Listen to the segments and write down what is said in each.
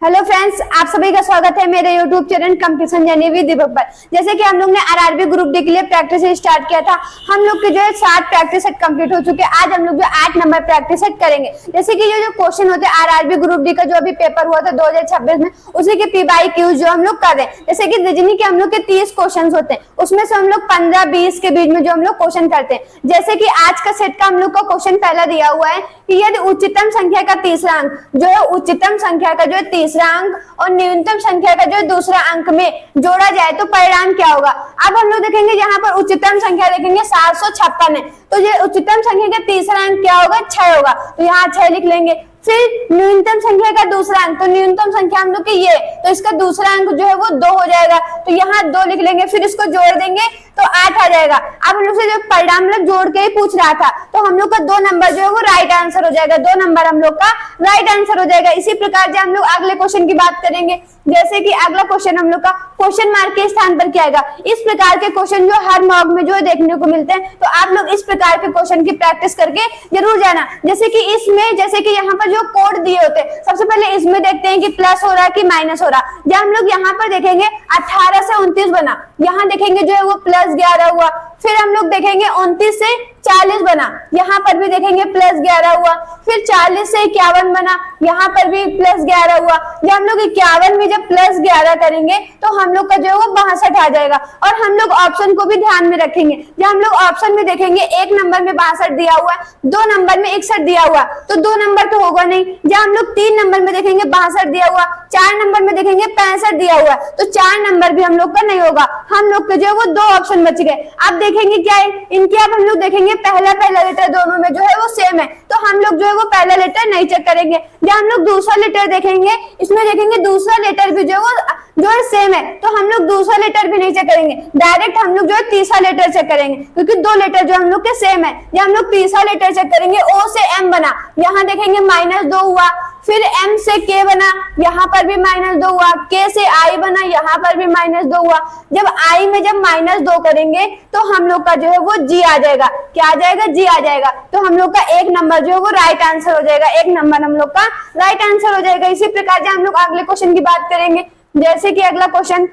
Hello friends, आप सभी का स्वागत है मेरे YouTube channel competition journey with Deepak पर। जैसे कि हम लोग ने आरआरबी ग्रुप डी के लिए प्रैक्टिस स्टार्ट किया था। हम लोग के जो है 7 प्रैक्टिस सेट कंप्लीट हो चुके हैं। आज हम लोग जो 8 नंबर प्रैक्टिस सेट करेंगे। जैसे कि ये जो क्वेश्चन होते हैं आरआरबी ग्रुप डी का जो अभी पेपर हुआ था 2026 में, उसी के PYQ जो हम लोग कर रहे हैं। जैसे कि रीजनिंग के हम लोग के 30 क्वेश्चन होते हैं, उसमें से हम लोग 15-20 के बीच में जो हम लोग क्वेश्चन करते हैं। जैसे कि आज का सेट का हम लोग का क्वेश्चन पहला दिया हुआ है कि यदि उच्चतम संख्या का तीसरा अंक जो है उच्चतम संख्या का जो है तीसरा अंक और न्यूनतम संख्या का जो है दूसरा अंक में जोड़ा जाए तो परिणाम क्या होगा। अब हम लोग देखेंगे यहाँ पर उच्चतम संख्या देखेंगे 756 है, तो ये उच्चतम संख्या का तीसरा अंक क्या होगा, 6 होगा, तो यहाँ 6 लिख लेंगे। फिर न्यूनतम संख्या का दूसरा अंक, तो न्यूनतम संख्या हम लोग की ये, तो इसका दूसरा अंक जो है वो 2 हो जाएगा, तो यहाँ 2 लिख लेंगे। फिर इसको जोड़ देंगे तो 8 आ जाएगा। अब हम लोग से जो परिणाम लोग जोड़ के ही पूछ रहा था, तो हम लोग का 2 नंबर जो है वो राइट आंसर हो जाएगा। 2 नंबर हम लोग का राइट आंसर हो जाएगा। इसी प्रकार से हम लोग अगले क्वेश्चन की बात करेंगे। जैसे कि अगला क्वेश्चन हम लोग का क्वेश्चन मार्क के स्थान पर क्या आएगा। इस प्रकार के क्वेश्चन जो हर मॉक में जो देखने को मिलते हैं, तो आप लोग इस प्रकार के क्वेश्चन की प्रैक्टिस करके जरूर जाना। जैसे कि इसमें जैसे कि यहाँ पर जो कोड दिए होते हैं, सबसे पहले इसमें देखते हैं कि प्लस हो रहा है कि माइनस हो रहा है। जब हम लोग यहाँ पर देखेंगे 18 से 29 बना, यहाँ देखेंगे जो है वो प्लस 11 हुआ। फिर हम लोग देखेंगे 29 से 40 बना, यहाँ पर भी देखेंगे प्लस 11 हुआ। फिर 40 से 51 बना, यहाँ पर भी प्लस 11 हुआ। जब हम लोग 51 में जब प्लस 11 करेंगे तो हम लोग का जो है वो 62 आ जाएगा। और हम लोग ऑप्शन को भी ध्यान में रखेंगे। जब हम लोग ऑप्शन में देखेंगे 1 नंबर में 62 दिया हुआ, 2 नंबर में 61 दिया हुआ, तो 2 नंबर तो होगा नहीं। जब हम लोग 3 नंबर में देखेंगे 62 दिया हुआ, 4 नंबर में देखेंगे 65 दिया हुआ, तो 4 नंबर भी हम लोग का नहीं होगा। हम लोग के जो है वो 2 ऑप्शन बच गए। अब देखेंगे क्या है इनके, अब हम लोग देखेंगे पहला लेटर दोनों में जो है वो सेम है, तो हम लोग जो है वो पहला लेटर नहीं चेक करेंगे। जब हम लोग दूसरा लेटर देखेंगे, इसमें देखेंगे दूसरा लेटर भी जो है सेम है, तो हम लोग दूसरा लेटर भी नहीं चेक करेंगे। डायरेक्ट हम लोग जो है तीसरा लेटर चेक करेंगे, क्योंकि 2 लेटर जो हम लोग के सेम है। जब हम लोग तीसरा लेटर चेक करेंगे, O से M बना, यहाँ देखेंगे -2 हुआ। फिर M से K बना, यहाँ पर भी -2 हुआ। K से I बना, यहाँ पर भी -2 हुआ। जब I में जब -2 करेंगे तो हम लोग का जो है वो G आ जाएगा। क्या आ जाएगा, G आ जाएगा। तो हम लोग का 1 नंबर जो है वो राइट आंसर हो जाएगा। 1 नंबर हम लोग का राइट आंसर हो जाएगा। इसी प्रकार से हम लोग अगले क्वेश्चन की बात करेंगे। जैसे कि अगला क्वेश्चन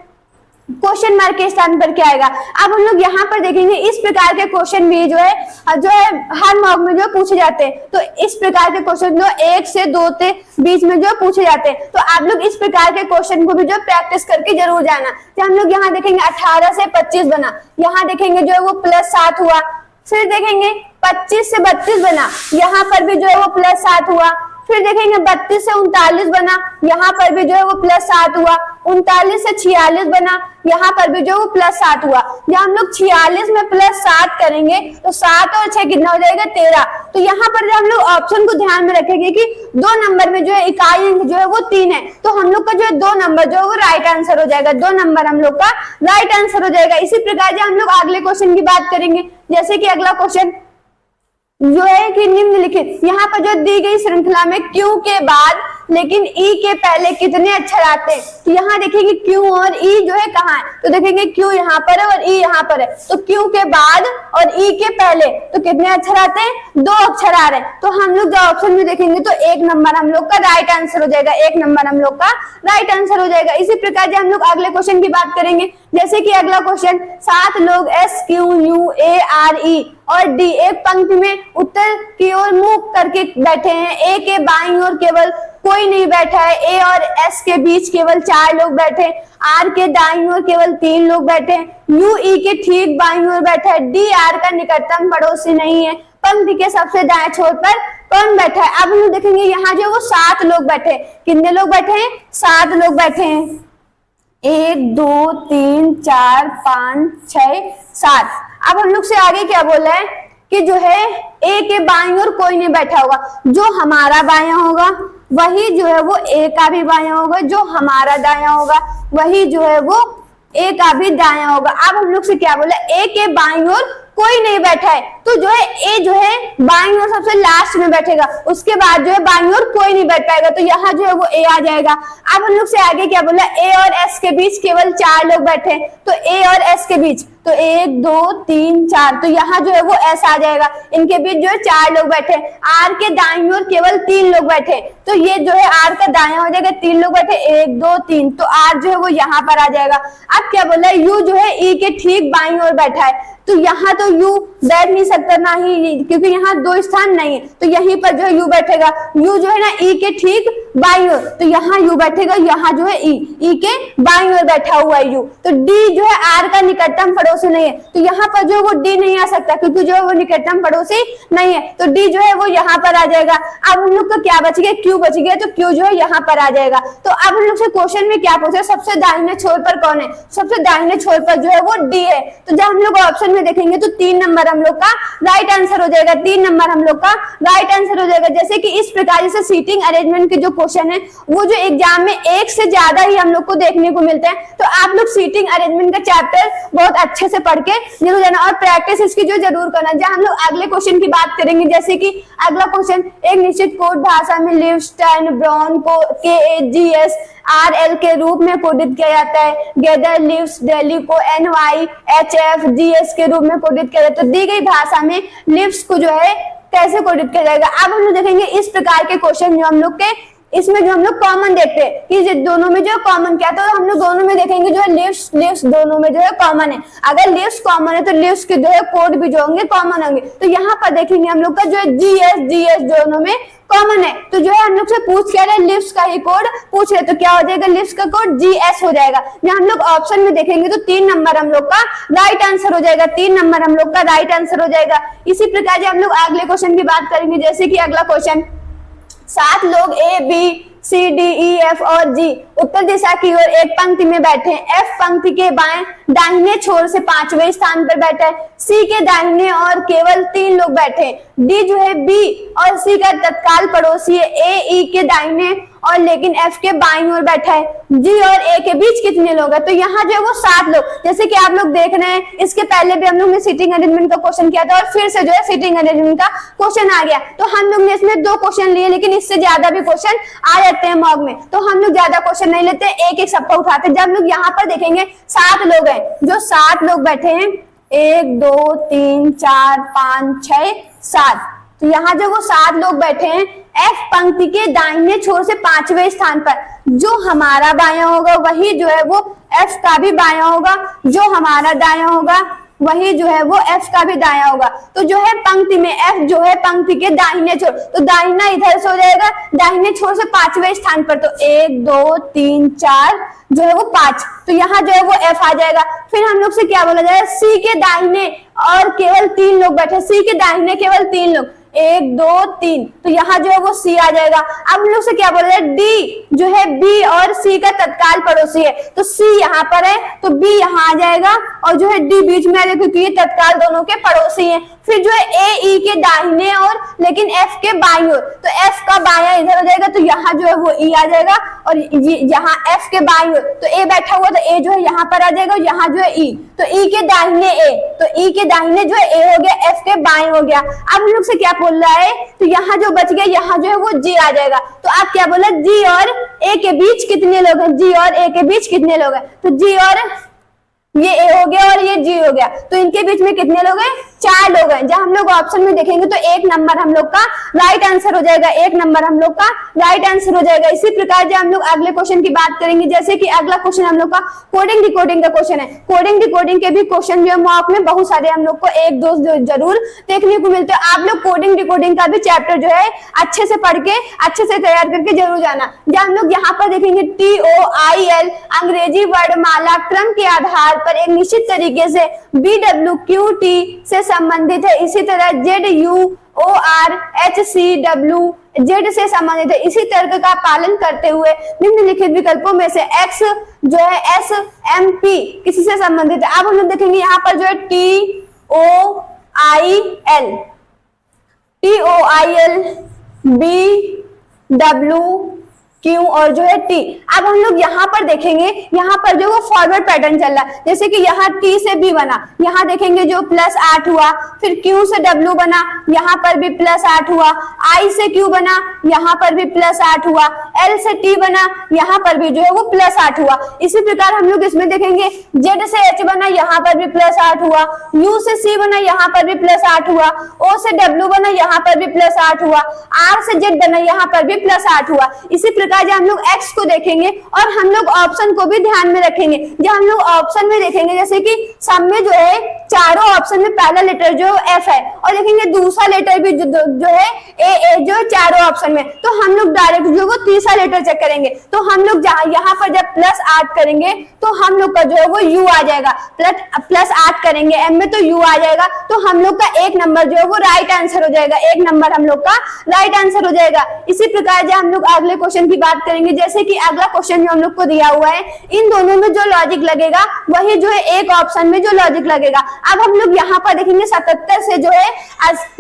मार्क के स्थान पर क्या आएगा। अब हम लोग यहाँ पर देखेंगे इस प्रकार के क्वेश्चन भी जो है हर मॉक में जो पूछे जाते हैं। तो इस प्रकार के क्वेश्चन जो 1 से 2 के बीच में जो पूछे जाते हैं, तो आप लोग इस प्रकार के क्वेश्चन को भी जो प्रैक्टिस करके जरूर जाना। तो हम लोग यहाँ देखेंगे 18 से 25 बना, यहाँ देखेंगे जो है वो +7 हुआ। फिर देखेंगे 25 से 32 बना, यहाँ पर भी जो है वो +7 हुआ। फिर देखेंगे 32 से 39 बना, यहाँ पर भी जो है वो +7 हुआ। 39 से 46 बना, यहाँ पर भी जो वो +7 हुआ। जब हम लोग 46 में +7 करेंगे तो 7 और 6 कितना हो जाएगा, 13। तो यहाँ पर हम लोग ऑप्शन को ध्यान में रखेंगे कि 2 नंबर में जो है इकाई अंक जो है वो 3 है, तो हम लोग का जो है 2 नंबर जो है वो राइट आंसर हो जाएगा। 2 नंबर हम लोग का राइट आंसर हो जाएगा। इसी प्रकार से हम लोग अगले क्वेश्चन की बात करेंगे। जैसे कि अगला क्वेश्चन जो है कि निम्नलिखित, यहाँ पर जो दी गई श्रृंखला में Q के बाद लेकिन E के पहले कितने अक्षर आते हैं। तो यहाँ देखेंगे Q और E जो है कहाँ है, तो देखेंगे Q यहाँ पर है और E यहाँ पर है। तो Q के बाद और E के पहले तो कितने अक्षर आते हैं, 2 अक्षर आ रहे हैं। तो हम लोग जो ऑप्शन में देखेंगे तो 1 नंबर हम लोग का राइट आंसर हो जाएगा। 1 नंबर हम लोग का राइट आंसर हो जाएगा। इसी प्रकार से हम लोग अगले क्वेश्चन की बात करेंगे। जैसे कि अगला क्वेश्चन, 7 लोग SQUARE और D एक पंक्ति में उत्तर की ओर मुंह करके बैठे हैं। A के बाईं ओर केवल कोई नहीं बैठा है। A और S के बीच केवल 4 लोग बैठे हैं। R के दाईं ओर केवल 3 लोग बैठे हैं। U E के ठीक बाईं ओर बैठा है। D R का निकटतम पड़ोसी नहीं है। पंक्ति के सबसे दाएं छोर पर कौन बैठा है। अब हम देखेंगे यहाँ जो वो 7 लोग बैठे हैं। कितने लोग बैठे हैं, 7 लोग बैठे हैं। 1 2 3 4 5 6 7। अब हम लोग से आगे क्या बोला है कि जो है A के बाईं ओर कोई नहीं बैठा होगा। जो हमारा बायां होगा वही जो है वो A का भी बायां होगा, जो हमारा दायां होगा वही जो है वो A का भी दायां होगा। अब हम लोग से क्या बोला, A के बाईं ओर कोई नहीं बैठा है, तो जो है ए जो है बाईं ओर सबसे लास्ट में बैठेगा, उसके बाद जो है बाईं ओर कोई नहीं बैठ पाएगा, तो यहाँ जो है वो ए आ जाएगा। अब हम लोग से आगे क्या बोला, ए और एस के बीच केवल 4 लोग बैठे, तो ए और एस के बीच तो 1 2 3 4, तो यहाँ जो है वो एस आ जाएगा। इनके बीच जो है 4 लोग बैठे, आर के दाईं ओर केवल 3 लोग बैठे, तो ये जो है आर का दायां हो जाएगा, 3 लोग बैठे 1 2 3, तो आर जो है वो यहाँ पर आ जाएगा। अब क्या बोला, यू जो है ई के ठीक बाईं ओर बैठा है, तो यहाँ तो यू बैठ नहीं सकता ना ही, क्योंकि यहाँ 2 स्थान नहीं है, तो यहीं पर जो है यू बैठेगा। यू जो है ना ई के ठीक बाईं ओर, तो यहाँ यू बैठेगा, यहाँ जो है ई के बाईं ओर बैठा हुआ है यू। तो डी जो है आर का निकटतम पड़ोसी नहीं है, तो यहाँ पर जो है वो डी नहीं आ सकता, क्योंकि जो है वो निकटतम पड़ोसी नहीं है, तो डी जो है वो यहाँ पर आ जाएगा। अब हम लोग का क्या बच गया, क्यू बच गया, तो क्यू जो है यहाँ पर आ जाएगा। तो अब हम लोग से क्वेश्चन में क्या पूछा, सबसे दाहिने छोर पर कौन है, सबसे दाहिने छोर पर जो है वो डी है। तो जब हम लोग ऑप्शन में देखेंगे तो 3 नंबर हम लोग का राइट आंसर हो जाएगा, 3 नंबर हम लोग का राइट आंसर हो जाएगा। जैसे कि इस प्रकार जैसे सीटिंग अरेंजमेंट के जो क्वेश्चन है वो जो एग्जाम में एक से ज्यादा ही हम लोग को देखने को मिलते हैं, तो आप लोग सीटिंग अरेंजमेंट का चैप्टर बहुत अच्छे से पढ़ के जरूर जाना और प्रैक्टिस इसकी जो जरूर करना। जहां हम लोग अगले क्वेश्चन की बात करेंगे, जैसे कि अगला क्वेश्चन, एक निश्चित कोड भाषा में लिव्स, टर्न, ब्राउन को KAGS RL के रूप में कोडित किया जाता है, गेदर, लिव्स, डेली को NYHFGS के रूप में कोडित किया जाता है। तो दी गई भाषा में लिव्स को जो है कैसे कोडित किया जाएगा। अब हम लोग देखेंगे इस प्रकार के क्वेश्चन जो हम लोग के इसमें जो हम लोग कॉमन देखते हैं कि दोनों में जो कॉमन क्या, तो हम लोग दोनों में देखेंगे जो है लिव्स दोनों में जो है कॉमन है। अगर लिव्स कॉमन है तो लिव्स के जो है कोड भी जो होंगे कॉमन होंगे। तो यहाँ पर देखेंगे हम लोग का जो है GS दोनों में कॉमन है, तो जो है हम लोग से पूछ क्या रहे, लिव्स का ही कोड पूछ रहे, तो क्या हो जाएगा, लिव्स का कोड GS हो जाएगा। जब हम लोग ऑप्शन में देखेंगे तो 3 नंबर हम लोग का राइट आंसर हो जाएगा, 3 नंबर हम लोग का राइट आंसर हो जाएगा। इसी प्रकार जब हम लोग अगले क्वेश्चन की बात करेंगे, जैसे कि अगला क्वेश्चन, 7 लोग ABCDEF और G उत्तर दिशा की ओर एक पंक्ति में बैठे हैं। F पंक्ति के बाएं दाहिने छोर से 5वें स्थान पर बैठा है। C के दाहिने और केवल 3 लोग बैठे हैं। D जो है B और C का तत्काल पड़ोसी है। A E के दाहिने और लेकिन F के बाईं ओर बैठा है। G और A के बीच कितने लोग हैं, तो यहाँ जो है वो 7 लोग। जैसे कि आप लोग देख रहे हैं, इसके पहले भी हम लोग ने सीटिंग अरेंजमेंट का क्वेश्चन किया था और फिर से जो है सीटिंग अरेंजमेंट का क्वेश्चन आ गया। तो हम लोग ने इसमें 2 क्वेश्चन लिए, लेकिन इससे ज्यादा भी क्वेश्चन आ जाते हैं मॉक में, तो हम लोग ज्यादा क्वेश्चन नहीं लेते, एक सबका उठाते। जब हम लोग यहाँ पर देखेंगे 7 लोग हैं, जो 7 लोग बैठे हैं, 1 2 3 4 5 6 7, तो यहाँ जो वो 7 लोग बैठे हैं F पंक्ति के दाहिने छोर से 5वें स्थान पर। जो हमारा बायां होगा वही जो है वो F का भी बायां होगा, जो हमारा दायां होगा वही जो है वो F का भी दायां होगा। तो जो है पंक्ति में F जो है पंक्ति के दाहिने छोर, तो दाहिना इधर से हो जाएगा, दाहिने छोर से 5वें स्थान पर, तो 1 2 3 4 जो है वो 5, तो यहाँ जो है वो F आ जाएगा। फिर हम लोग से क्या बोला जाएगा, C के दाहिने और केवल 3 लोग बैठे, C के दाहिने केवल 3 लोग, 1 2 3, तो यहाँ जो है वो C आ जाएगा। अब हम लोग से क्या बोला जाए, D जो है B और C का तत्काल पड़ोसी है, तो C यहाँ पर है तो B यहाँ आ जाएगा और जो है D बीच में आ जाएगा, क्योंकि ये तत्काल दोनों के पड़ोसी हैं। फिर जो है A E के दाहिने और लेकिन F के बाईं ओर, तो F का बायां इधर हो जाएगा, तो यहाँ जो है वो E आ जाएगा और यहाँ F के बाईं ओर तो A बैठा हुआ, तो A जो है यहाँ पर आ जाएगा और यहाँ जो है E, तो E के दाहिने A, तो E के दाहिने जो है A हो गया, F के बाईं हो गया। अब हम लोग से क्या बोल रहा है, तो यहाँ जो बच गया यहाँ जो है वो G आ जाएगा। तो आप क्या बोला, G और A के बीच कितने लोग हैं, G और A के बीच कितने लोग हैं, तो G और ये A हो गया और ये G हो गया, तो इनके बीच में कितने लोग हैं, 4 लोग हैं। जब हम लोग ऑप्शन में देखेंगे तो 1 नंबर हम लोग का राइट आंसर हो जाएगा, 1 नंबर हम लोग का राइट आंसर हो जाएगा। इसी प्रकार जब हम लोग अगले क्वेश्चन की बात करेंगे, जैसे कि अगला क्वेश्चन हम लोग का कोडिंग डिकोडिंग का क्वेश्चन है। कोडिंग डिकोडिंग के भी क्वेश्चन जो है मॉक में बहुत सारे हम लोग को 1-2 जरूर देखने को मिलते हैं। आप लोग कोडिंग डिकोडिंग का भी चैप्टर जो है अच्छे से पढ़ के अच्छे से तैयार करके जरूर जाना। जब हम लोग यहाँ पर देखेंगे TOIL अंग्रेजी वर्णमाला क्रम के आधार पर एक निश्चित तरीके से BWQT से संबंधित है, इसी तरह ZUORHCW Z से संबंधित है। इसी तर्क का पालन करते हुए निम्नलिखित विकल्पों में से X जो है SMP किसी से संबंधित है। अब हम लोग देखेंगे यहाँ पर जो है TOIL BWQT Q और जो है T। अब हम लोग यहाँ पर देखेंगे, यहाँ पर जो वो फॉरवर्ड पैटर्न चल रहा है, जैसे कि यहाँ T से B बना, यहाँ देखेंगे जो +8 हुआ, फिर Q से W बना, यहाँ पर भी +8 हुआ, I से Q बना, यहाँ पर भी +8 हुआ, L से T बना, यहाँ पर भी जो है वो +8 हुआ। इसी प्रकार हम लोग इसमें देखेंगे Z से H बना, यहाँ पर भी +8 हुआ, U से C बना, यहाँ पर भी +8 हुआ, O से W बना, यहाँ पर भी +8 हुआ, R से Z बना, यहाँ पर भी +8 हुआ। इसी प्रकार जब हम लोग X को देखेंगे और हम लोग ऑप्शन को भी ध्यान में रखेंगे, जब हम लोग ऑप्शन में देखेंगे जैसे कि सब में जो है चारों ऑप्शन में पहला लेटर जो F है और देखेंगे दूसरा लेटर भी जो है A जो चारों ऑप्शन में, तो हम लोग डायरेक्ट जो वो तीसरा लेटर चेक करेंगे। तो हम लोग यहाँ पर जब +8 करेंगे तो हम लोग का जो है वो U आ जाएगा, +8 करेंगे M में तो U आ जाएगा, तो हम लोग का एक नंबर जो है वो राइट आंसर हो जाएगा, एक नंबर हम लोग का राइट आंसर हो जाएगा। इसी प्रकार जब हम लोग अगले क्वेश्चन की बात करेंगे, जैसे कि अगला क्वेश्चन जो हम लोग को दिया हुआ है, इन दोनों में जो लॉजिक लगेगा वही जो है एक ऑप्शन में जो लॉजिक लगेगा। अब हम लोग यहाँ पर देखेंगे 77 से जो है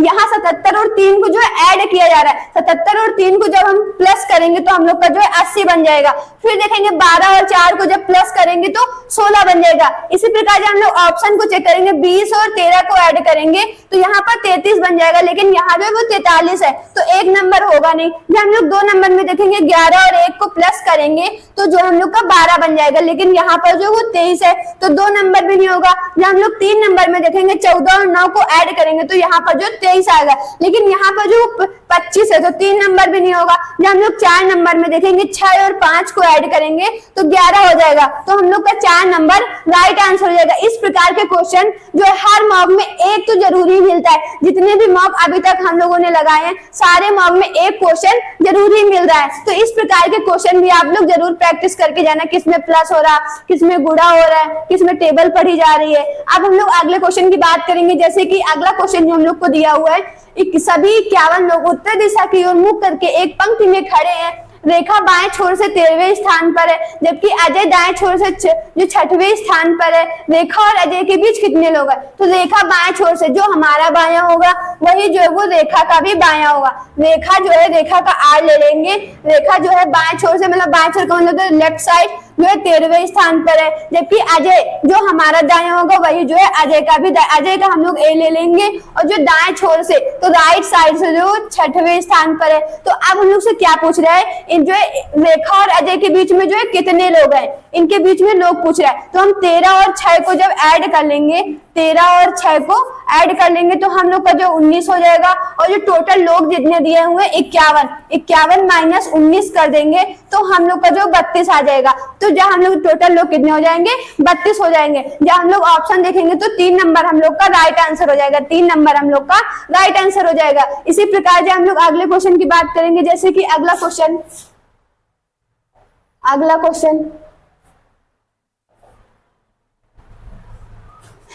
यहाँ 77 और 3 को जो है ऐड किया जा रहा है, 77 और 3 को जब हम प्लस करेंगे तो हम लोग का जो है 80 बन जाएगा। फिर देखेंगे 12 और 4 को जब प्लस करेंगे तो 16 बन जाएगा। इसी प्रकार जब हम लोग ऑप्शन को चेक करेंगे 20 और 13 को ऐड करेंगे तो यहाँ पर 33 बन जाएगा, लेकिन यहाँ जो है वो 43 है तो एक नंबर होगा नहीं। जब हम लोग 2 नंबर में देखेंगे 11 और 1 को प्लस करेंगे तो जो हम लोग का 12 बन जाएगा, लेकिन यहाँ पर जो वो 23 है तो 2 नंबर भी नहीं होगा। जब हम लोग 3 नंबर में देखेंगे 14 और 9 को ऐड करेंगे तो यहाँ पर जो 23 आएगा, लेकिन यहाँ पर जो 25 है तो 3 नंबर भी नहीं होगा। जब हम लोग 4 नंबर में देखेंगे 6 और 5 को ऐड करेंगे तो 11 हो जाएगा, तो हम लोग का 4 नंबर राइट आंसर हो जाएगा। इस प्रकार के क्वेश्चन जो हर मॉक में एक तो जरूरी मिलता है, जितने भी मॉक अभी तक हम लोगों ने लगाए हैं सारे मॉक में एक क्वेश्चन जरूरी मिल रहा है। तो इस प्रकार के क्वेश्चन भी आप लोग जरूर प्रैक्टिस करके जाना, किसमें प्लस हो रहा, किसमें गुणा हो रहा है, किसमें टेबल पढ़ी जा रही है। अब हम लोग अगले क्वेश्चन की बात करेंगे, जैसे कि अगला क्वेश्चन जो हम लोग को दिया हुआ है, सभी 51 लोग उत्तर दिशा की ओर मुख करके एक पंक्ति में खड़े हैं। रेखा बाएं छोर से 13वें स्थान पर है, जबकि अजय दाएं छोर से जो 6वें स्थान पर है। रेखा और अजय के बीच कितने लोग हैं? तो रेखा बाएं छोर से, जो हमारा बायां होगा वही जो है वो रेखा का भी बायां होगा। रेखा जो है रेखा का आर ले लेंगे, रेखा जो है बाएं छोर से मतलब बाएं छोर का मतलब लेफ्ट साइड जो है 13वें स्थान पर है, जबकि अजय जो हमारा दायां होगा वही जो है अजय का भी, अजय का हम लोग ए ले लेंगे, और जो दाएं छोर से तो राइट साइड से जो 6वें स्थान पर है। तो अब हम लोग से क्या पूछ रहा है, इन जो है रेखा और अजय के बीच में जो है कितने लोग हैं, इनके बीच में लोग पूछ रहा है। तो हम 13 और 6 को जब ऐड कर लेंगे, 13 और 6 को ऐड कर लेंगे तो हम लोग का जो 19 हो जाएगा, और जो टोटल लोग जितने दिए हुए 51 माइनस 19 कर देंगे तो हम लोग का जो 32 आ जाएगा। तो जब हम लोग टोटल लोग कितने हो जाएंगे, 32 हो जाएंगे। जब हम लोग ऑप्शन देखेंगे तो 3 नंबर हम लोग का राइट आंसर हो जाएगा, 3 नंबर हम लोग का राइट आंसर हो जाएगा। इसी प्रकार जब हम लोग अगले क्वेश्चन की बात करेंगे, जैसे कि अगला क्वेश्चन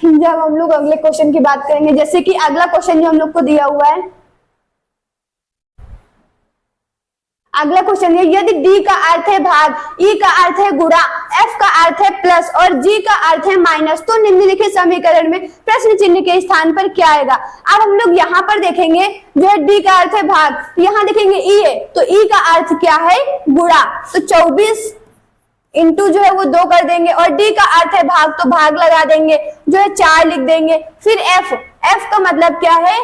जब हम लोग अगले क्वेश्चन की बात करेंगे, जैसे कि अगला क्वेश्चन जो हम लोग को दिया हुआ है, अगला क्वेश्चन है, यदि D का अर्थ है भाग, E का अर्थ है गुणा, F का अर्थ है प्लस और G का अर्थ है माइनस, तो निम्नलिखित समीकरण में प्रश्न चिन्ह के स्थान पर क्या आएगा। अब हम लोग यहाँ पर देखेंगे जो है D का अर्थ है भाग, यहाँ देखेंगे E है तो E का अर्थ क्या है, गुणा, तो 24 इंटू जो है वो 2 कर देंगे, और D का अर्थ है भाग तो भाग लगा देंगे, जो है 4 लिख देंगे। फिर F का मतलब क्या है,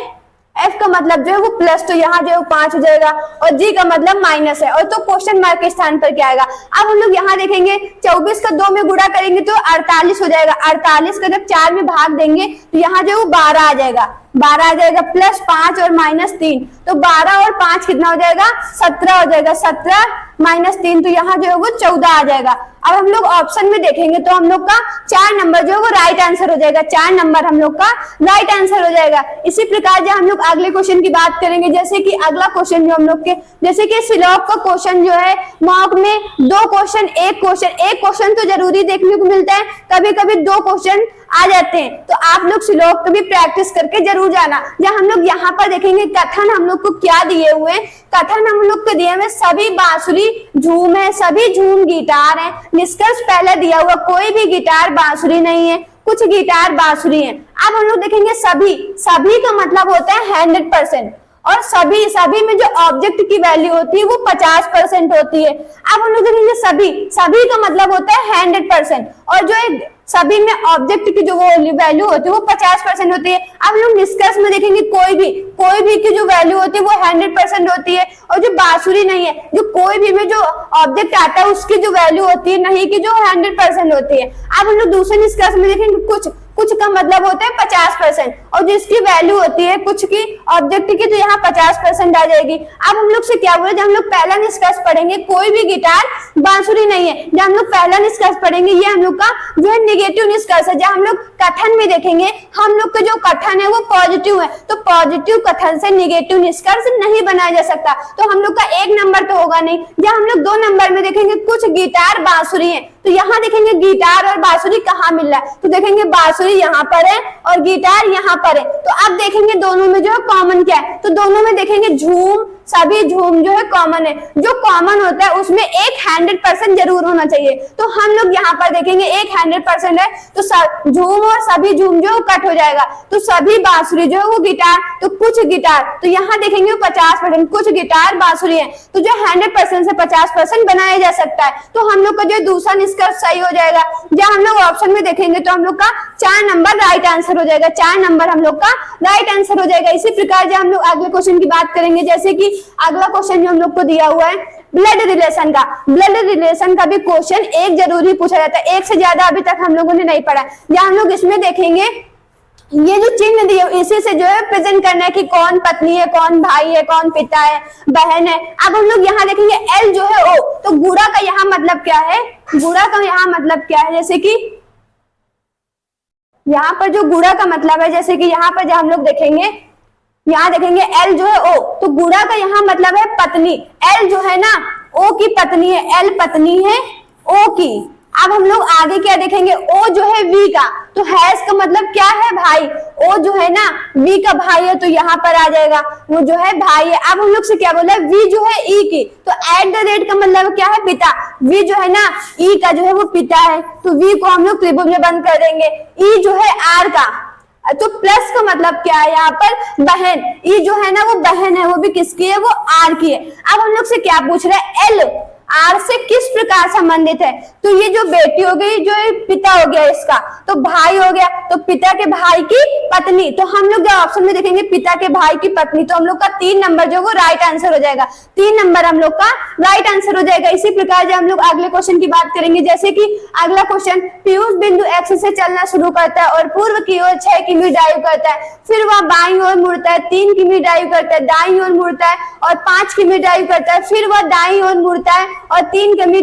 F का मतलब जो है वो प्लस, तो यहाँ जो है 5 हो जाएगा, और G का मतलब माइनस है, और तो क्वेश्चन मार्क के स्थान पर क्या आएगा। अब हम लोग यहाँ देखेंगे 24 का 2 में गुणा करेंगे तो 48 हो जाएगा, 48 का जब 4 में भाग देंगे तो यहाँ जो है वो 12 आ जाएगा, 12 आ जाएगा, प्लस 5 और माइनस 3, तो 12 और 5 कितना हो जाएगा, 17 हो जाएगा, 17 माइनस 3 तो यहाँ जो है वो 14 आ जाएगा। अब हम लोग ऑप्शन में देखेंगे तो हम लोग का 4 नंबर जो है वो राइट आंसर हो जाएगा, 4 नंबर हम लोग का राइट आंसर हो जाएगा। इसी प्रकार जब हम लोग अगले क्वेश्चन की बात करेंगे, जैसे कि अगला क्वेश्चन जो हम लोग के, जैसे कि सिलॉक का क्वेश्चन जो है मॉक में 2 क्वेश्चन, एक क्वेश्चन तो जरूरी देखने को मिलता है, कभी कभी 2 क्वेश्चन आ जाते हैं, तो आप लोग सिलॉक को भी प्रैक्टिस करके जरूर जाना। जब हम लोग यहाँ पर देखेंगे कथन हम लोग को क्या दिए हुए, कथन हम लोग को दिए हुए सभी बांसुरी झूम है, सभी झूम गिटार है। निष्कर्ष पहले दिया हुआ कोई भी गिटार बांसुरी नहीं है, कुछ गिटार बांसुरी है। अब हम लोग देखेंगे सभी का मतलब होता है 100%, और सभी में जो ऑब्जेक्ट की वैल्यू होती है वो 50% होती है। अब हम लोग देखेंगे सभी का मतलब होता है 100%, और जो एक सभी में ऑब्जेक्ट की जो वैल्यू होती है वो 50% होती है। अब हम लोग निष्कर्ष में देखेंगे कोई भी की जो वैल्यू होती है वो 100% होती है, और जो बांसुरी नहीं है, जो कोई भी में जो ऑब्जेक्ट आता है उसकी जो वैल्यू होती है नहीं की जो 100% होती है। अब हम लोग दूसरे निष्कर्ष में देखेंगे कुछ का मतलब होता है 50%, और जिसकी वैल्यू होती है कुछ की ऑब्जेक्ट की, तो यहाँ 50% आ जाएगी। अब हम लोग से क्या बोले, जब हम लोग पहला निष्कर्ष पढ़ेंगे कोई भी गिटार बांसुरी नहीं है, जब हम लोग पहला निष्कर्ष पढ़ेंगे ये हम लोग का जो है निगेटिव निष्कर्ष है। जब हम लोग कथन में देखेंगे हम लोग का जो कथन है वो पॉजिटिव है, तो पॉजिटिव कथन से निगेटिव निष्कर्ष नहीं बनाया जा सकता, तो हम लोग का 1 नंबर तो होगा नहीं। जब हम लोग 2 नंबर में देखेंगे कुछ गिटार बांसुरी है, तो यहाँ देखेंगे गिटार और बांसुरी कहाँ मिल रहा है, तो देखेंगे बांसुरी यहाँ पर है और गिटार यहाँ पर है। तो अब देखेंगे दोनों में जो है कॉमन क्या है, तो दोनों में देखेंगे झूम, सभी झूम जो है कॉमन है। जो कॉमन होता है उसमें एक 100% जरूर होना चाहिए, तो हम लोग यहाँ पर देखेंगे एक 100% है, तो झूम और सभी झूम जो कट हो जाएगा, तो सभी बांसुरी जो है वो गिटार, तो कुछ गिटार, तो यहाँ देखेंगे 50%, कुछ गिटार बांसुरी है, तो जो 100% से 50% बनाया जा सकता है, तो हम लोग का जो दूसरा निष्कर्ष सही हो जाएगा। जब हम लोग ऑप्शन में देखेंगे तो हम लोग का 4 नंबर राइट आंसर हो जाएगा, 4 नंबर हम लोग का राइट आंसर हो जाएगा। इसी प्रकार जब हम लोग अगले क्वेश्चन की बात करेंगे, जैसे कि अगला क्वेश्चन जो हम लोग को दिया हुआ है ब्लड रिलेशन का भी क्वेश्चन एक जरूर ही पूछा जाता है, एक से ज्यादा अभी तक हम लोगों ने नहीं पढ़ा। जहां हम लोग इसमें देखेंगे ये जो चिन्ह दिए इसी से जो है प्रेजेंट करना है कि कौन पत्नी है, कौन भाई है, कौन पिता है, बहन है। अब हम लोग यहाँ देखेंगे एल जो है ओ, तो गुड़ा का यहाँ मतलब क्या है, गुड़ा का यहाँ मतलब क्या है, जैसे कि यहाँ पर जो गुड़ा का मतलब है, जैसे कि यहाँ पर जब हम लोग देखेंगे यहाँ देखेंगे एल जो है ओ, तो गुड़ा का यहाँ मतलब है पत्नी। एल जो है ना ओ की पत्नी है, एल पत्नी है ओ की। अब हम लोग आगे क्या देखेंगे, ओ जो है वी का, तो हैश का मतलब क्या है भाई, ओ जो है ना वी का भाई है, तो यहाँ पर आ जाएगा वो जो है भाई है। अब हम लोग से क्या बोला, वी जो है ई की, तो @ का मतलब क्या है पिता, वी जो है ना ई का जो है वो पिता है, तो वी को हम लोग त्रिभुज में बंद कर देंगे। ई जो है आर का, तो प्लस का मतलब क्या है यहाँ पर बहन, ई जो है ना वो बहन है, वो भी किसकी है, वो आर की है। अब हम लोग से क्या पूछ रहे हैं, एल आर से किस प्रकार संबंधित है, तो ये जो बेटी हो गई, जो पिता हो गया इसका, तो भाई हो गया, तो पिता के भाई की पत्नी, तो हम लोग जो ऑप्शन में देखेंगे पिता के भाई की पत्नी, तो हम लोग का 3 नंबर जो वो राइट आंसर हो जाएगा, 3 नंबर हम लोग का राइट आंसर हो जाएगा। इसी प्रकार जब हम लोग अगले क्वेश्चन की बात करेंगे, जैसे कि अगला क्वेश्चन, पीयूष बिंदु एक्स से चलना शुरू करता है और पूर्व की ओर 6 किमी ड्राइव करता है, फिर वह बाईं ओर मुड़ता है, 3 किमी ड्राइव करता है, दाईं ओर मुड़ता है और 5 किमी ड्राइव करता है, फिर वह दाईं ओर मुड़ता है और 3 किमी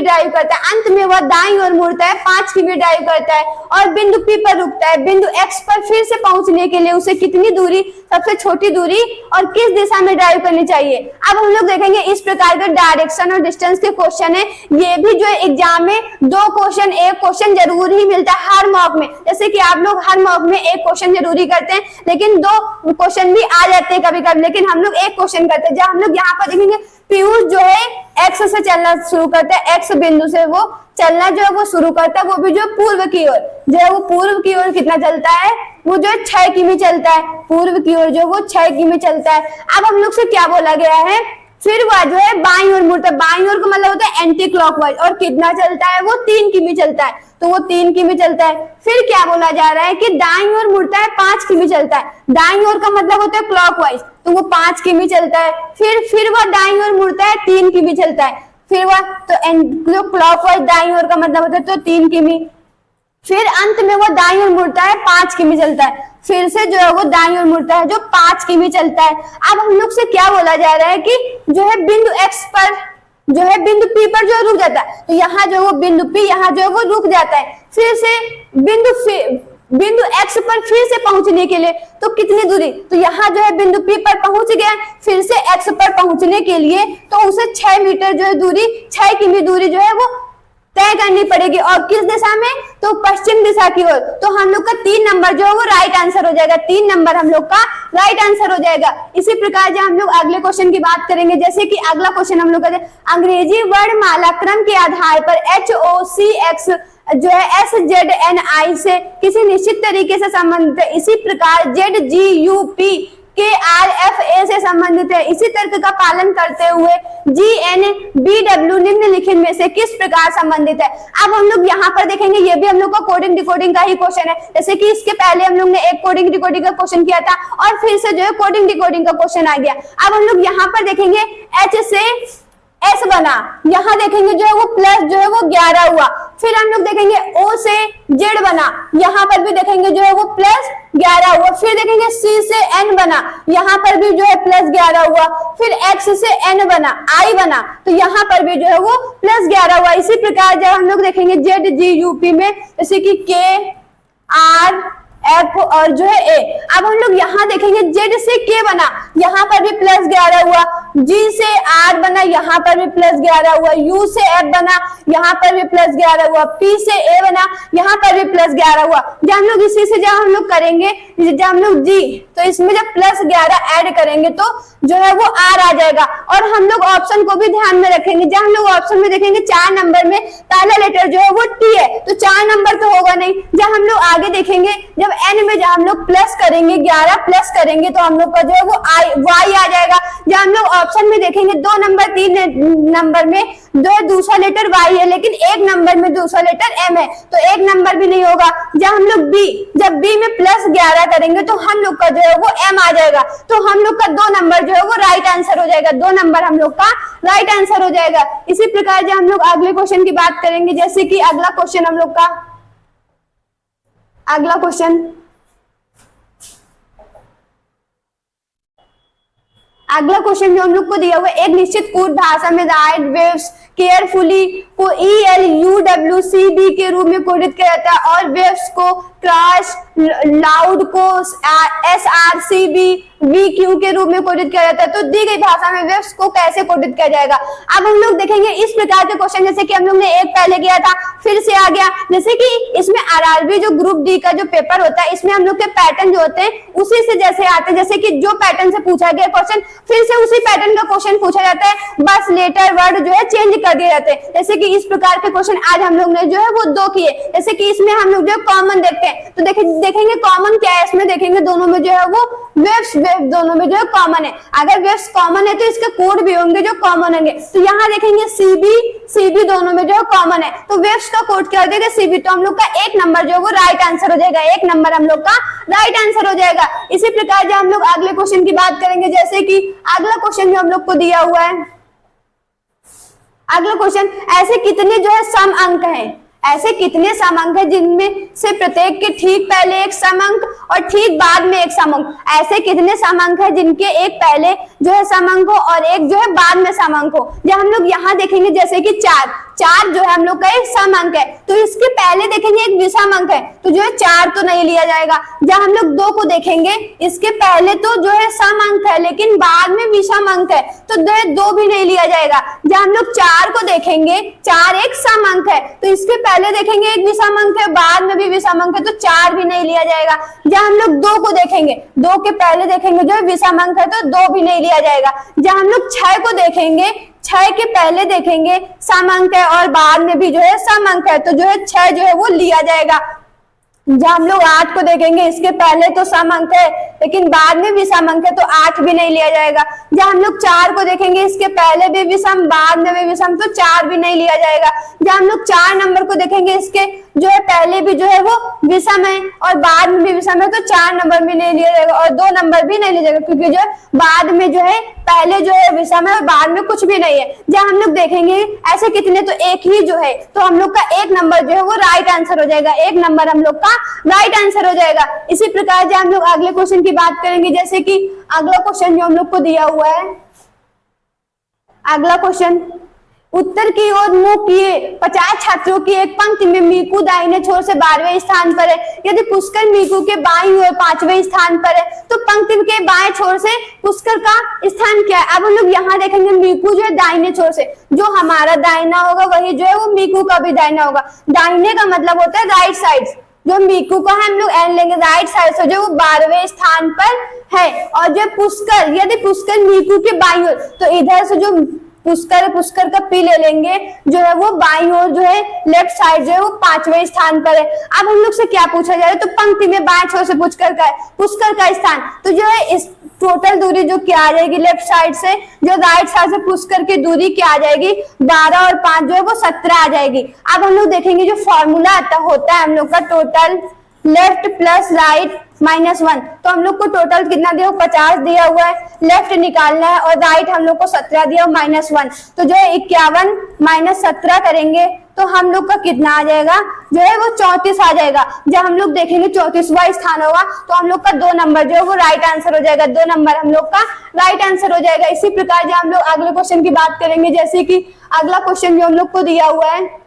ड्राइव करता है, अंत में वह दाईं ओर मुड़ता है, 5 किमी ड्राइव करता है और बिंदु P पर रुकता है। बिंदु X पर फिर से पहुंचने के लिए उसे कितनी दूरी, सबसे छोटी दूरी और किस दिशा में ड्राइव करनी चाहिए। अब हम लोग देखेंगे इस प्रकार के डायरेक्शन और डिस्टेंस के क्वेश्चन है, ये भी जो है एग्जाम में 2 क्वेश्चन, एक क्वेश्चन जरूर ही मिलता है हर मॉक में, जैसे कि आप लोग हर मॉक में एक क्वेश्चन जरूरी करते हैं, लेकिन 2 क्वेश्चन भी आ जाते हैं कभी कभी, लेकिन हम लोग एक क्वेश्चन करते हैं। जब हम लोग यहाँ पर देखेंगे पीयूष जो है एक्स से चलना शुरू करता है, एक्स बिंदु से वो चलना जो है वो शुरू करता है, वो भी जो पूर्व की ओर जो है वो पूर्व की ओर कितना चलता है, वो जो है 6 किमी चलता है, पूर्व की ओर जो वो 6 किमी चलता है। अब हम लोग से क्या बोला गया है, फिर वह जो है बाईं ओर मुड़ता है, बाईं ओर का मतलब होता है एंटी क्लॉकवाइज, और कितना चलता है, वो 3 किमी चलता है, तो वो 3 किमी चलता है। फिर क्या बोला जा रहा है कि दाईं ओर मुड़ता है, 5 किमी चलता है, दाईं ओर का मतलब होता है क्लॉकवाइज, तो वो 5 किमी चलता है। फिर वह दाईं ओर मुड़ता है, 3 किमी चलता है, फिर वह तो क्लॉकवाइज दाईं ओर का मतलब होता है तो 3 किमी, फिर अंत में वो दाईं ओर मुड़ता है, 5 किमी चलता है, फिर से जो है वो दाईं ओर मुड़ता है जो 5 किमी चलता है। अब हम लोग से क्या बोला जा रहा है कि जो है बिंदु X पर जो है बिंदु P पर जो रुक जाता है, तो यहाँ जो वो बिंदु P यहाँ जो है वो रुक जाता है, फिर से बिंदु X पर फिर से पहुंचने के लिए तो कितनी दूरी, तो यहाँ जो है बिंदु P पर पहुंच गया, फिर से X पर पहुंचने के लिए तो उसे 6 मीटर जो है दूरी, 6 किमी दूरी जो है वो तय करनी पड़ेगी, और किस दिशा में, तो पश्चिम दिशा की ओर। तो हम लोग का 3 नंबर जो है वो राइट आंसर हो जाएगा, 3 नंबर हम लोग का राइट आंसर हो जाएगा। इसी प्रकार जब हम लोग अगले क्वेश्चन की बात करेंगे, जैसे कि अगला क्वेश्चन हम लोग का अंग्रेजी वर्णमाला क्रम के आधार पर HOCX जो है SZNI से किसी निश्चित तरीके से संबंधित है, इसी प्रकार ZGUP KRFA से संबंधित है। इसी तर्क का पालन करते हुए GNBW निम्नलिखित में से किस प्रकार संबंधित है। अब हम लोग यहाँ पर देखेंगे, ये भी हम लोग का कोडिंग डिकोडिंग का ही क्वेश्चन है। जैसे कि इसके पहले हम लोग ने एक कोडिंग डिकोडिंग का क्वेश्चन किया था और फिर से जो है कोडिंग डिकोडिंग का क्वेश्चन आ गया। अब हम लोग यहाँ पर देखेंगे H से S बना, यहाँ देखेंगे जो है वो प्लस जो है वो 11 हुआ। फिर हम लोग देखेंगे O से Z बना, यहाँ पर भी देखेंगे जो है वो प्लस 11 हुआ। फिर देखेंगे C से N बना, यहाँ पर भी जो है प्लस 11 हुआ। फिर X से N बना, I बना, तो यहाँ पर भी जो है वो प्लस 11 हुआ। इसी प्रकार जब हम लोग देखेंगे ZGUP में, जैसे कि K R F और जो है A। अब हम लोग यहाँ देखेंगे Z से K बना, यहाँ पर भी प्लस 11 हुआ। G से R बना, यहाँ पर भी प्लस 11 हुआ। U से F बना, यहाँ पर भी प्लस 11 हुआ। P से A बना, यहाँ पर भी प्लस 11 हुआ। जब हम लोग इसी से जब हम लोग करेंगे, जब हम लोग G, तो इसमें जब प्लस 11 ऐड करेंगे तो जो है वो R आ जाएगा। और हम लोग ऑप्शन को भी ध्यान में रखेंगे। जब हम लोग ऑप्शन में देखेंगे 4 नंबर में पहला लेटर जो है वो T है, तो 4 नंबर तो होगा नहीं। जब हम लोग आगे देखेंगे, जब N में जब हम लोग प्लस करेंगे, 11 प्लस करेंगे तो हम लोग का जो है वो Y आ जाएगा। जब हम लोग ऑप्शन में देखेंगे 2 नंबर 3 नंबर में जो है दूसरा लेटर Y है, लेकिन 1 नंबर में दूसरा लेटर M है, तो 1 नंबर भी नहीं होगा। जब हम लोग जब B में प्लस 11 करेंगे तो हम लोग का जो है वो M आ जाएगा, तो हम लोग का 2 नंबर जो है वो राइट आंसर हो जाएगा। 2 नंबर हम लोग का राइट आंसर हो जाएगा। इसी प्रकार जब हम लोग अगले क्वेश्चन की बात करेंगे, जैसे कि अगला क्वेश्चन हम लोग का अगला क्वेश्चन जो हम लोग को दिया हुआ है, एक निश्चित कूट भाषा में राइट वेव्स केयरफुली को ELUWCB के रूप में कोडित किया जाता है और वेव्स को क्रश लाउड को SRCBVQ के रूप में कोडित किया जाता है। तो दी गई भाषा में वेव्स को कैसे कोडित किया जाएगा। अब हम लोग देखेंगे इस प्रकार के क्वेश्चन, जैसे कि हम लोग ने एक पहले किया था, फिर से आ गया। जैसे कि इसमें RRB जो ग्रुप डी का जो पेपर होता है, इसमें हम लोग के पैटर्न जो होते हैं उसी से जैसे आते हैं। जैसे कि जो पैटर्न से पूछा गया क्वेश्चन, फिर से उसी पैटर्न का क्वेश्चन पूछा जाता है, बस लेटर वर्ड जो है चेंज कर दिए जाते हैं। जैसे कि इस प्रकार के क्वेश्चन आज हम लोग ने जो है वो 2 किए। जैसे कि इसमें हम लोग जो कॉमन देखते हैं, तो देखेंगे कॉमन क्या है। इसमें देखेंगे दोनों में जो है वो वेव्स दोनों में जो है कॉमन है। अगर वेव्स कॉमन है तो इसके कोड भी होंगे जो कॉमन होंगे। तो यहाँ देखेंगे CB दोनों में जो है कॉमन है, तो वेव्स का कोड क्या हो जाएगा CB। तो हम लोग का 1 नंबर जो है वो राइट आंसर हो जाएगा। 1 नंबर हम लोग का राइट आंसर हो जाएगा। इसी प्रकार जब हम लोग अगले क्वेश्चन की बात करेंगे, जैसे कि अगला क्वेश्चन जो हम लोग को दिया हुआ है, अगला क्वेश्चन, ऐसे कितने जो है सम अंक हैं, ऐसे कितने सम अंक है जिनमें से प्रत्येक के ठीक पहले एक सम अंक और ठीक बाद में एक सम अंक। ऐसे कितने सम अंक है जिनके एक पहले जो है सम अंक हो और एक जो है बाद में सम अंक हो। जब हम लोग यहाँ देखेंगे, जैसे कि 4 जो है हम लोग का एक सम अंक है, तो इसके पहले देखेंगे एक विषम अंक है, तो जो है 4 तो नहीं लिया जाएगा। जब हम लोग 2 को देखेंगे, इसके पहले तो जो है सम अंक है लेकिन बाद में विषम अंक है, तो 2 भी नहीं लिया जाएगा। जब हम लोग 4 को देखेंगे, 4 एक सम अंक है, तो इसके पहले देखेंगे एक विषम अंक है, बाद में भी विषम अंक है, तो 4 भी नहीं लिया जाएगा। जब हम लोग 2 को देखेंगे, 2 के पहले देखेंगे जो है विषम अंक है, तो 2 भी नहीं लिया जाएगा। जब हम लोग 6 को देखेंगे, 6 के पहले देखेंगे सम अंक है और बाद में भी जो है सम अंक है, तो जो है 6 जो है वो लिया जाएगा। जब हम लोग 8 को देखेंगे, इसके पहले तो सम अंक है लेकिन बाद में विषम अंक है, तो 8 भी नहीं लिया जाएगा। जब हम लोग 4 को देखेंगे, इसके पहले भी विषम बाद में भी विषम, तो 4 भी नहीं लिया जाएगा। जब हम लोग 4 नंबर को देखेंगे, इसके जो है पहले भी जो है वो विषम है और बाद में भी विषम है, तो 4 नंबर भी नहीं लिया जाएगा और 2 नंबर भी नहीं लिया जाएगा, क्योंकि जो है बाद में जो है पहले जो है विषम है और बाद में कुछ भी नहीं है। जब हम लोग देखेंगे ऐसे कितने, तो एक ही जो है, तो हम लोग का 1 नंबर जो है वो राइट आंसर हो जाएगा। 1 नंबर हम लोग का राइट आंसर हो जाएगा। इसी प्रकार जब हम लोग अगले क्वेश्चन की बात करेंगे, जैसे कि अगला क्वेश्चन जो हम लोग को दिया हुआ है, अगला क्वेश्चन, उत्तर की ओर मुंह किए 50 छात्रों की एक पंक्ति में मीकू दाहिने छोर से 12वें स्थान पर है। यदि पुष्कर मीकू के बाईं ओर 5वें स्थान पर है, तो पंक्ति के बाएं छोर से पुष्कर का स्थान क्या है। अब हम लोग यहाँ देखेंगे, मीकू जो है दाहिने छोर से, जो हमारा दाहिना होगा वही जो है वो मीकू का भी दाहिना होगा। दाहिने का मतलब होता है राइट साइड, जो मीकू का है हम लोग एन लेंगे राइट साइड से, जो वो 12वें स्थान पर है। और जो पुष्कर, यदि पुष्कर मीकू के बाईं ओर, तो इधर से जो पुष्कर का पी ले लेंगे, जो है वो बाईं ओर जो है लेफ्ट साइड जो है वो 5वें स्थान पर है। अब हम लोग से क्या पूछा जा रहा है, तो पंक्ति में बाएं छोर से पुष्कर का स्थान, तो जो है इस टोटल दूरी जो क्या आ जाएगी लेफ्ट साइड से, जो राइट साइड से पुश करके दूरी क्या आ जाएगी 12 और 5 जो है वो 17 आ जाएगी। अब हम लोग देखेंगे जो फॉर्मूला आता होता है हम लोग का टोटल लेफ्ट प्लस राइट -1, तो हम लोग को टोटल कितना दिया 50 दिया हुआ है, लेफ्ट निकालना है और राइट हम लोग को 17 दिया -1, तो जो है 51 - 17 करेंगे तो हम लोग का कितना आ जाएगा जो है वो 34 आ जाएगा। जब हम लोग देखेंगे 34वां स्थान होगा तो हम लोग का 2 नंबर जो है वो राइट आंसर हो जाएगा, 2 नंबर हम लोग का राइट आंसर हो जाएगा। इसी प्रकार जब हम लोग अगले क्वेश्चन की बात करेंगे, जैसे कि अगला क्वेश्चन जो हम लोग को दिया हुआ है,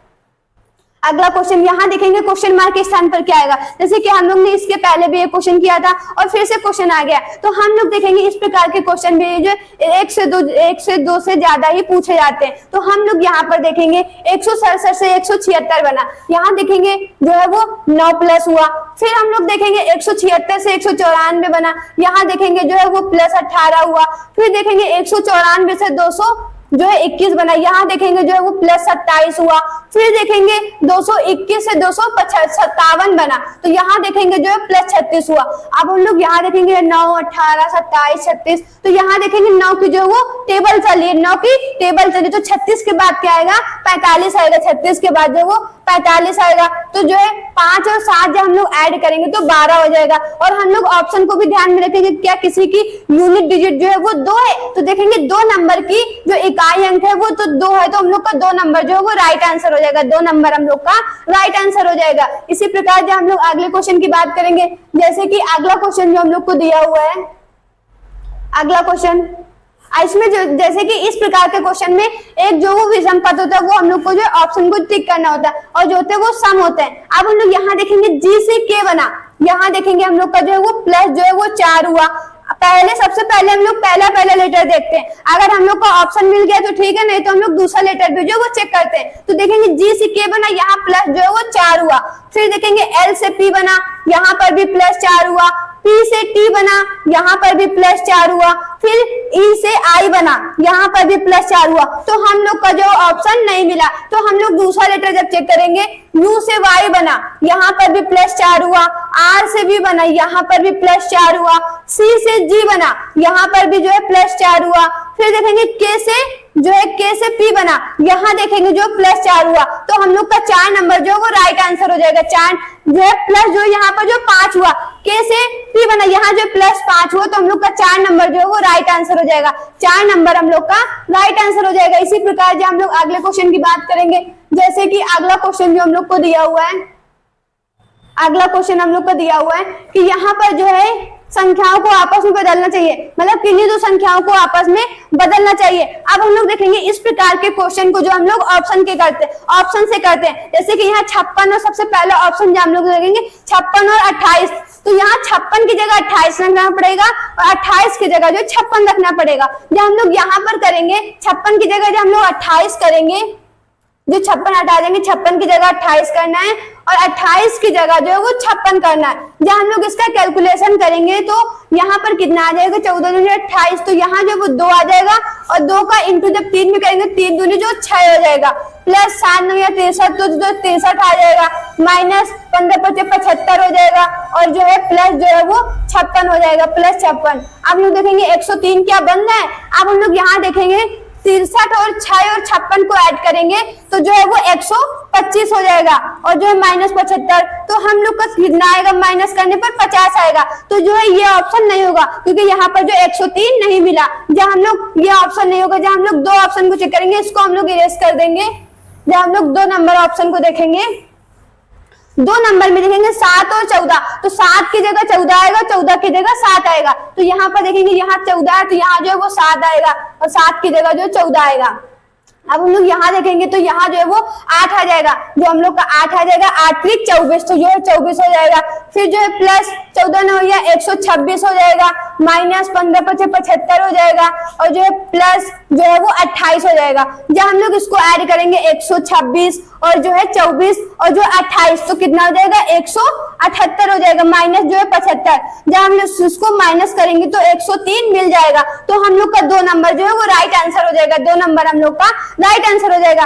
अगला क्वेश्चन यहाँ देखेंगे क्वेश्चन मार्क के स्थान पर क्या आएगा। जैसे कि हम लोग ने इसके पहले भी एक क्वेश्चन किया था और फिर से क्वेश्चन आ गया, तो हम लोग देखेंगे इस प्रकार के क्वेश्चन भी जो 1 से 2 से ज्यादा ही पूछे जाते हैं। तो हम लोग यहाँ पर देखेंगे 167 से 176 बना, यहाँ देखेंगे जो है वो 9 प्लस हुआ। फिर हम लोग देखेंगे 176 से 194 बना, यहाँ देखेंगे जो है वो +18 हुआ। फिर देखेंगे 194 से 200 जो है 21 बना, यहाँ देखेंगे जो है वो +27 हुआ। फिर देखेंगे 221 से 257 बना, तो यहाँ देखेंगे जो है +36 हुआ। अब हम लोग यहाँ देखेंगे 9, 18, 27, 36, तो यहाँ देखेंगे 9 की जो वो टेबल चलिए, 9 की टेबल चलिए, तो 36 के बाद क्या आएगा 45 आएगा, 36 के बाद जो वो 45 आएगा। तो जो है 5 और 7 जब हम लोग ऐड करेंगे तो 12 हो जाएगा। और हम लोग ऑप्शन को भी ध्यान में रखेंगे, क्या किसी की यूनिट डिजिट जो है वो 2 है, तो देखेंगे 2 नंबर की जो इकाई अंक है वो तो 2 है, तो हम लोग का 2 नंबर जो है वो राइट आंसर हो जाएगा, 2 नंबर हम लोग का राइट आंसर हो जाएगा। इसी प्रकार जब हम लोग अगले क्वेश्चन की बात करेंगे, जैसे कि अगला क्वेश्चन जो हम लोग को दिया हुआ है, अगला क्वेश्चन इसमें जो जैसे कि इस प्रकार के क्वेश्चन में एक जो वो विषम पद होता है वो हम लोग को जो ऑप्शन को टिक करना होता है और जो होते हैं वो सम होते हैं। अब हम लोग यहाँ देखेंगे जी से के बना, यहाँ देखेंगे हम लोग का जो है वो प्लस जो है वो 4 हुआ। सबसे पहले हम लोग पहला लेटर देखते हैं, अगर हम लोग को ऑप्शन मिल गया तो ठीक है, नहीं तो हम लोग दूसरा लेटर भी जो है वो चेक करते हैं। तो देखेंगे जी से के बना, यहाँ प्लस जो है वो 4 हुआ। फिर देखेंगे एल से पी बना, यहाँ पर भी +4 हुआ। पी से टी बना, यहाँ पर भी +4 हुआ। फिर ई से आई बना, यहाँ पर भी +4 हुआ। तो हम लोग का जो ऑप्शन नहीं मिला, तो हम लोग दूसरा लेटर जब चेक करेंगे, यू से वाई बना, यहाँ पर भी +4 हुआ। आर से बी बना, यहाँ पर भी +4 हुआ। सी से जी बना, यहाँ पर भी जो है +4 हुआ। फिर देखेंगे के से पी बना, यहाँ देखेंगे जो +4 हुआ। तो हम लोग का 4 नंबर जो है वो राइट आंसर हो जाएगा। 4 जो है प्लस जो यहाँ पर जो 5 हुआ, के से पी बना, यहाँ जो +5 हुआ, तो हम लोग का 4 नंबर जो है वो राइट आंसर हो जाएगा। 4 नंबर हम लोग का राइट आंसर हो जाएगा। इसी प्रकार जो हम लोग अगले क्वेश्चन की बात करेंगे, जैसे कि अगला क्वेश्चन जो हम लोग को दिया हुआ है, अगला क्वेश्चन हम लोग को दिया हुआ है कि यहाँ पर जो है संख्याओं को आपस में बदलना चाहिए, मतलब किन्हीं 2 संख्याओं को आपस में बदलना चाहिए। अब हम लोग देखेंगे इस प्रकार के क्वेश्चन को जो हम लोग ऑप्शन से करते हैं। जैसे कि यहाँ 56 और सबसे पहला ऑप्शन जो हम लोग देखेंगे 56 और 28, तो यहाँ 56 की जगह 28 रखना पड़ेगा और 28 की जगह जो 56 रखना पड़ेगा। जब हम लोग यहाँ पर करेंगे 56 की जगह जब हम लोग 28 करेंगे, जो 56 हटा देंगे, 56 की जगह 28 करना है और 28 की जगह जो है वो 56 करना है। जब हम लोग इसका कैलकुलेशन करेंगे तो यहाँ पर कितना आ जाएगा, 14 दूनी 28, तो यहाँ जो वो 2 आ जाएगा और 2 का इंटू जब 3 में करेंगे 3 दूनी जो 6 हो जाएगा, प्लस 7 9 63, तो 63 आ जाएगा, माइनस 15 25 75 हो जाएगा और जो है प्लस जो है वो 56 हो जाएगा, +56। अब लोग देखेंगे 103 क्या बन रहा है। अब हम लोग यहाँ देखेंगे 63 और 6 और 56 को ऐड करेंगे तो जो है वो 125 हो जाएगा और जो है -75, तो हम लोग का कितना आएगा, माइनस करने पर 50 आएगा। तो जो है ये ऑप्शन नहीं होगा क्योंकि यहाँ पर जो 103 नहीं मिला। जब हम लोग ये ऑप्शन नहीं होगा, जब हम लोग 2 ऑप्शन को चेक करेंगे, इसको हम लोग इरेज कर देंगे। जब हम लोग 2 नंबर ऑप्शन को देखेंगे, 2 नंबर में देखेंगे 7 और 14, तो 7 की जगह 14 आएगा, 14 की जगह 7 आएगा। तो यहाँ पर देखेंगे यहाँ 14 है तो यहाँ जो है वो 7 आएगा और 7 की जगह जो 14 आएगा। अब हम लोग यहाँ देखेंगे तो यहाँ जो है वो 8 आ जाएगा, जो हम लोग का 8 आ जाएगा, 8 × 24, तो जो है 24 हो जाएगा। फिर जो है प्लस 14 9 या 126 हो जाएगा, माइनस 15 25 75 हो जाएगा और जो है प्लस जो है वो 28 हो जाएगा। जब हम लोग इसको ऐड करेंगे 126 और जो है 24 और जो 28, तो कितना हो जाएगा, 178 हो जाएगा, माइनस जो है 75। जब हम लोग इसको माइनस करेंगे तो 103 मिल जाएगा। तो हम लोग का 2 नंबर जो है वो राइट आंसर हो जाएगा, 2 नंबर हम लोग का राइट आंसर हो जाएगा।